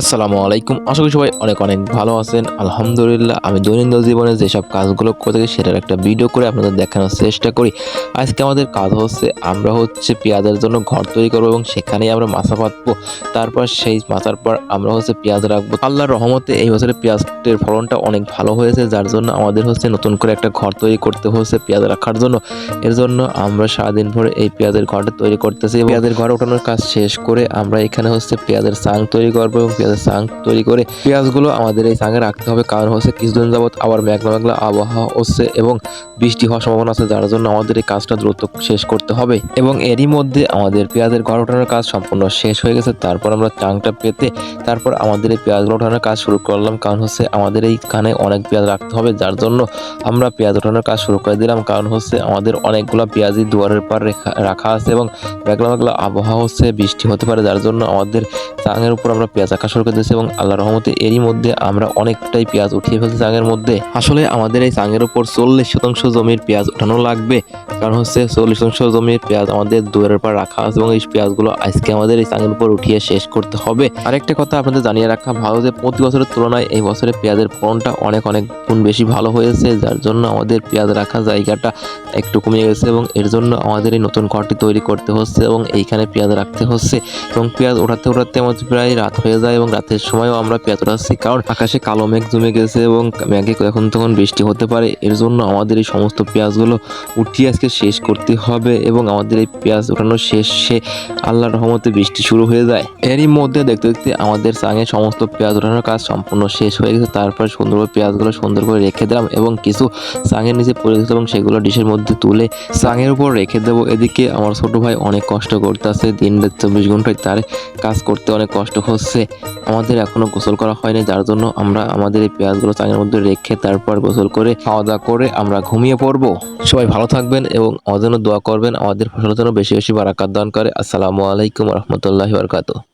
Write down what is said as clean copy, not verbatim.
আসসালামু আলাইকুম। আশা করি সবাই অনেক অনেক ভালো আছেন। আলহামদুলিল্লাহ আমি দৈনন্দিন জীবনে যেসব কাজগুলো করে থাকি সেটার একটা ভিডিও করে আপনাদের দেখানোর চেষ্টা করি। আজকে আমাদের কাজ হচ্ছে আমরা পেঁয়াজের জন্য ঘর তৈরি করব এবং সেখানেই আমরা মাচা পাতবো। তারপর সেই মাচার পর আমরা পেঁয়াজ রাখবো। আল্লাহর রহমতে এই বছরে পেঁয়াজের ফলনটা অনেক ভালো হয়েছে, যার জন্য আমাদের নতুন করে একটা ঘর তৈরি করতে হচ্ছে পেঁয়াজ রাখার জন্য। এর জন্য আমরা সারাদিন ভরে এই পেঁয়াজের ঘরটা তৈরি করতেছি। পেঁয়াজের ঘর ওঠানোর কাজ শেষ করে আমরা এখানে পেঁয়াজের চাং তৈরি করবো এবং পেঁয়াজের চাং তৈরি করে পেঁয়াজগুলো আমাদের এই চাঙে রাখতে হবে। কারণ কিছুদিন যাবত আবার মেঘলা মেঘলা আবহাওয়া হচ্ছে এবং বৃষ্টি হওয়ার সম্ভাবনা আছে, যার জন্য আমাদের এই কাজটা দ্রুত শেষ করতে হবে। এবং এরই মধ্যে আমাদের পেঁয়াজের ঘর ওঠানোর কাজ সম্পূর্ণ শেষ হয়ে গেছে। তারপর আমরা চাংটা পেতে তারপর আমাদের এই পেঁয়াজগুলো ওঠানোর কাজ শুরু করলাম। কারণ আমাদের এইখানে অনেক পেঁয়াজ রাখতে হবে, যার জন্য আমরা পেঁয়াজ ওঠানোর কাজ শুরু করে দিলাম। কারণ আমাদের অনেকগুলো পেঁয়াজই দুয়ারের পার রাখা আছে এবং মেঘলা মেঘলা আবহাওয়া বৃষ্টি হতে পারে, যার জন্য আমাদের চাঙের উপর আমরা পেঁয়াজ রাখা শুরু করে দিয়েছি এবং আল্লাহর রহমতে এরই মধ্যে আমরা অনেকটাই পেঁয়াজ উঠিয়ে ফেলছি চাঙের মধ্যে। আসলে আমাদের এই চাঙের উপর 40% জমির পেঁয়াজ উঠানো লাগবে। কারণ 40% জমির পেঁয়াজ আমাদের দুয়ারের পর রাখা আছে এবং এই পেঁয়াজগুলো আজকে আমাদের এই চাঙের উপর উঠিয়ে শেষ করতে হবে। আরেকটা কথা আপনাদের জানিয়ে রাখা ভালো যে প্রতি বছরের তুলনায় এই বছরে পেঁয়াজের ফলনটা অনেক অনেক গুণ বেশি ভালো হয়েছে, যার জন্য আমাদের পেঁয়াজ রাখা জায়গাটা একটু কমে গেছে এবং এর জন্য আমাদের এই নতুন ঘরটি তৈরি করতে হচ্ছে এবং এইখানে পেঁয়াজ রাখতে হচ্ছে। এবং পেঁয়াজ ওঠাতে ওঠাতে আমাদের প্রায় রাত হয়ে যায় এবং রাতের সময়ও আমরা পেঁয়াজ উঠাচ্ছি, কারণ আকাশে কালো মেঘ জমে গেছে এবং মেঘে এখন তখন বৃষ্টি হতে পারে। এর জন্য আমাদের এই সমস্ত পেঁয়াজগুলো উঠিয়ে আজকে শেষ করতে হবে এবং আমাদের এই পেঁয়াজ ওঠানোর শেষে আল্লাহর রহমতে বৃষ্টি শুরু হয়ে যায়। এরই মধ্যে দেখতে দেখতে আমাদের চাঙে সমস্ত পেঁয়াজ ওঠানোর কাজ সম্পূর্ণ শেষ হয়ে গেছে। তারপর সুন্দরভাবে পেঁয়াজগুলো সুন্দর করে রেখে দিলাম এবং কিছু চাঙের নিচে পড়ে গেছে এবং সেগুলো ডিশের মধ্যে তুলে চাঙের উপর রেখে দেবো। এদিকে আমার ছোট ভাই অনেক কষ্ট করতে আছে, দিন রাত 24 ঘন্টায় তার কাজ করতে অনেক কষ্ট হচ্ছে। আমাদের এখনো গোসল করা হয়নি, যার জন্য আমরা আমাদের এই পেঁয়াজগুলো চাঙের মধ্যে রেখে তারপর গোসল করে খাওয়া দাওয়া করে আমরা ঘুমিয়ে পড়বো। সবাই ভালো থাকবেন এবং আমাদের জন্য দোয়া করবেন, আমাদের ফসলের জন্য বেশি বেশি বারাকাত দান করে। আসসালামু আলাইকুম রহমতুল্লাহি ওয়া বারাকাতুহু।